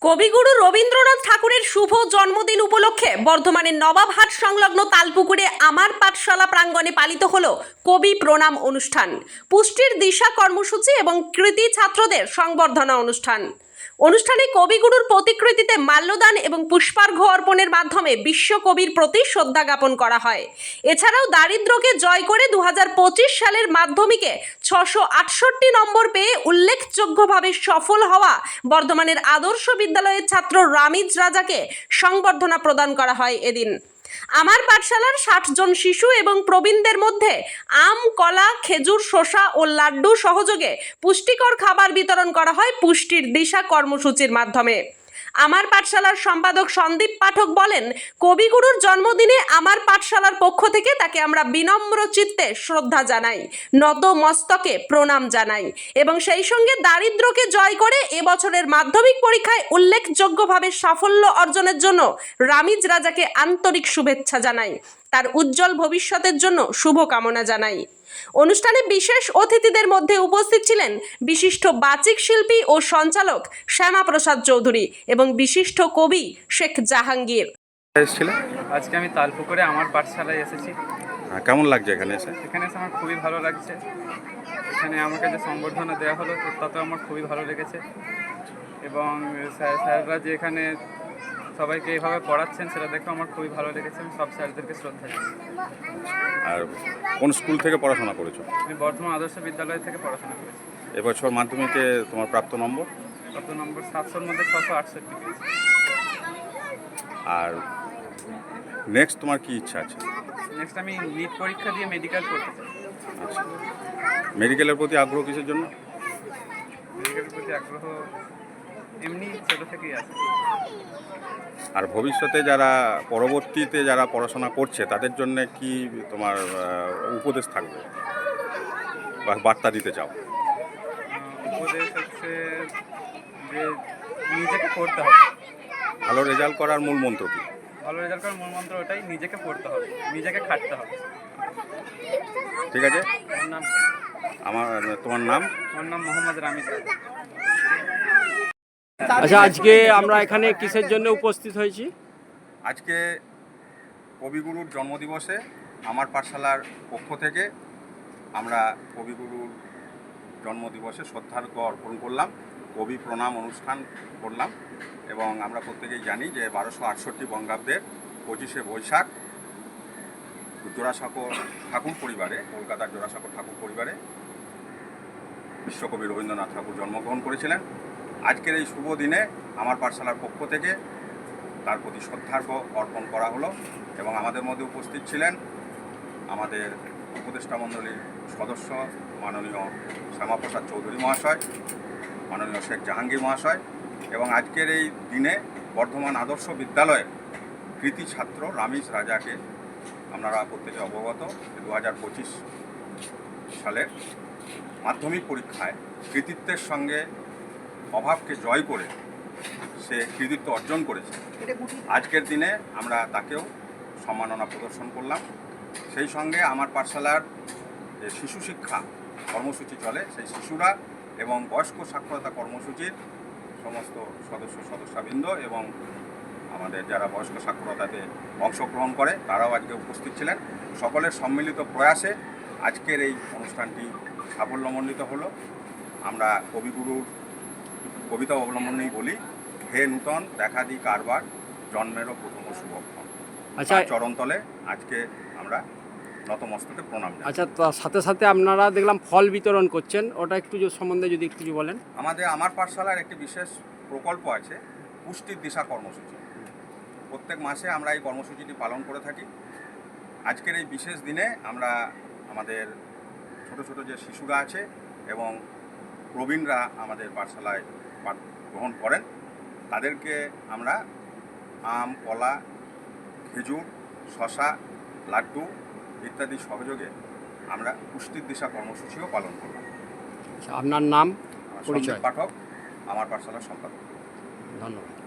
কবিগুরু রবীন্দ্রনাথ ঠাকুরের শুভ জন্মদিন উপলক্ষে বর্ধমানের নবাবহাট সংলগ্ন তালপুকুরে আমার পাঠশালা প্রাঙ্গণে পালিত হলো কবি প্রণাম অনুষ্ঠান, পুষ্টির দিশা কর্মসূচি এবং কৃতি ছাত্রদের সংবর্ধনা অনুষ্ঠান। অনুষ্ঠানে কবিগুরুর প্রতিকৃতিতে মাল্যদান এবং পুষ্পার্ঘ্য অর্পণের মাধ্যমে বিশ্বকবির প্রতি শ্রদ্ধা জ্ঞাপন করা হয়। এছাড়াও দারিদ্র্যকে জয় করে 2025 সালের মাধ্যমিকে 668 নম্বর পেয়ে উল্লেখযোগ্যভাবে সফল হওয়া বর্ধমানের আদর্শ বিদ্যালয়ের ছাত্র রামিজ রাজাকে সংবর্ধনা প্রদান করা হয়। এদিন আমার পাঠশালার 60 জন শিশু এবং প্রবীণদের মধ্যে আম, কলা, খেজুর, শসা ও লাড্ডু সহযোগে পুষ্টিকর খাবার বিতরণ করা হয় পুষ্টির দিশা কর্মসূচির মাধ্যমে। আমার পাঠশালার সম্পাদক সন্দীপ পাঠক বলেন, কবিগুরুর জন্মদিনে আমার পাঠশালার পক্ষ থেকে তাকে আমরা বিনম্র চিত্তে শ্রদ্ধা জানাই, নত মস্তকে প্রণাম জানাই এবং সেই সঙ্গে দারিদ্র্যকে জয় করে এবছরের মাধ্যমিক পরীক্ষায় উল্লেখযোগ্যভাবে সাফল্য অর্জনের জন্য রামিজ রাজাকে আন্তরিক শুভেচ্ছা জানাই, তার উজ্জ্বল ভবিষ্যতের জন্য শুভকামনা জানাই। অনুষ্ঠানে বিশেষ অতিথিদের মধ্যে উপস্থিত ছিলেন বিশিষ্ট বাচিক শিল্পী ও সঞ্চালক শ্যামাপ্রসাদ চৌধুরী এবং বিশিষ্ট কবি শেখ জাহাঙ্গীর। আজকে আমি তালপুকুরে আমার পাঠশালায় এসেছি। কেমন লাগছে এখানে এসে? এখানে এসে আমার খুবই ভালো লাগছে। এখানে আমাকে যে সংবর্ধনা দেওয়া হলো তাতেও আমার খুবই ভালো লেগেছে এবং স্যাররা যে এখানে সবাইকে এইভাবে পড়াচ্ছেন সেটা দেখে আমার খুবই ভালো লেগেছে। আমি সব স্যারদেরকে শ্রদ্ধা জানাই। আর কোন স্কুল থেকে পড়াশোনা করেছো? আমি বর্ধমান আদর্শ বিদ্যালয় থেকে পড়াশোনা করেছি। এবছর মাধ্যমিকে তোমার প্রাপ্ত নম্বর? প্রাপ্ত নম্বর 700-র মধ্যে 668 পেয়েছি। আর নেক্সট তোমার কি ইচ্ছা আছে? নেক্সট আমি নিট পরীক্ষা দিয়ে মেডিকেল করতে চাই। আচ্ছা, মেডিকেলের প্রতি আগ্রহ কিসের জন্য? মেডিকেলের প্রতি আগ্রহ এমনি ছোটো থেকেই আছে। আর ভবিষ্যতে যারা পরবর্তীতে যারা পড়াশোনা করছে তাদের জন্য কি তোমার উপদেশ থাকবে বা বার্তা দিতে চাও? উপদেশ হচ্ছে যে নিজেকে পড়তে হবে। ভালো রেজাল্ট করার মূল মন্ত্র কি? ভালো রেজাল্ট করার মূল মন্ত্র ওটাই, নিজেকে পড়তে হবে, নিজেকে খাটতে হবে। ঠিক আছে, তোমার নাম? আমার নাম মোহাম্মদ রামিজ। আচ্ছা, আজকে আমরা এখানে কিসের জন্য উপস্থিত হয়েছি? আজকে কবিগুরুর জন্মদিবসে আমার পাঠশালার পক্ষ থেকে আমরা কবিগুরুর জন্মদিবসে শ্রদ্ধার্ঘ্য অর্পণ করলাম, কবি প্রণাম অনুষ্ঠান করলাম এবং আমরা প্রত্যেকেই জানি যে 1268 বঙ্গাব্দের 25শে বৈশাখ জোড়াসাঁকো ঠাকুর পরিবারে, কলকাতার জোড়াসাঁকো ঠাকুর পরিবারে বিশ্বকবি রবীন্দ্রনাথ ঠাকুর জন্মগ্রহণ করেছিলেন। আজকের এই শুভ দিনে আমার পাঠশালার পক্ষ থেকে তার প্রতি শ্রদ্ধার্ঘ্য অর্পণ করা হলো এবং আমাদের মধ্যে উপস্থিত ছিলেন আমাদের উপদেষ্টা মণ্ডলীর সদস্য মাননীয় শ্যামাপ্রসাদ চৌধুরী মহাশয়, মাননীয় শেখ জাহাঙ্গীর মহাশয় এবং আজকের এই দিনে বর্ধমান আদর্শ বিদ্যালয়ের কৃতি ছাত্র রামিজ রাজাকে আপনারা প্রত্যেকে অবগত 2025 সালের মাধ্যমিক পরীক্ষায় কৃতিত্বের সঙ্গে অভাবকে জয় করে সে কৃতিত্ব অর্জন করেছে। আজকের দিনে আমরা তাকেও সম্মাননা প্রদর্শন করলাম। সেই সঙ্গে আমার পাঠশালার যে শিশু শিক্ষা কর্মসূচি চলে, সেই শিশুরা এবং বয়স্ক সাক্ষরতা কর্মসূচির সমস্ত সদস্যবৃন্দ এবং আমাদের যারা বয়স্ক সাক্ষরতাতে অংশগ্রহণ করে তারাও আজকে উপস্থিত ছিলেন। সকলের সম্মিলিত প্রয়াসে আজকের এই অনুষ্ঠানটি সাফল্যমণ্ডিত হলো। আমরা কবিগুরুর কবিতা অবলম্বনেই বলি, হে নূতন দেখা দিই কারবার, জন্মেরও প্রথম শুভক্ষণ। আচ্ছা, চরণতলে আজকে আমরা নতমস্তকে প্রণাম জানাই। আচ্ছা, তার সাথে সাথে আপনারা দেখলাম ফল বিতরণ করছেন, ওটা একটু সম্বন্ধে যদি একটু বলেন। আমার পাঠশালার একটি বিশেষ প্রকল্প আছে, পুষ্টির দিশা কর্মসূচি। প্রত্যেক মাসে আমরা এই কর্মসূচিটি পালন করে থাকি। আজকের এই বিশেষ দিনে আমরা আমাদের ছোট ছোট যে শিশুরা আছে এবং প্রবীণরা আমাদের পাঠশালায় পাঠ গ্রহণ করেন তাদেরকে আমরা আম, কলা, খেজুর, শসা, লাড্ডু ইত্যাদি সহযোগে আমরা পুষ্টির দিশা কর্মসূচিও পালন করলাম। আপনার নাম, পরিচয়? সন্দীপ পাঠক, আমার পাঠশালার সম্পাদক। ধন্যবাদ।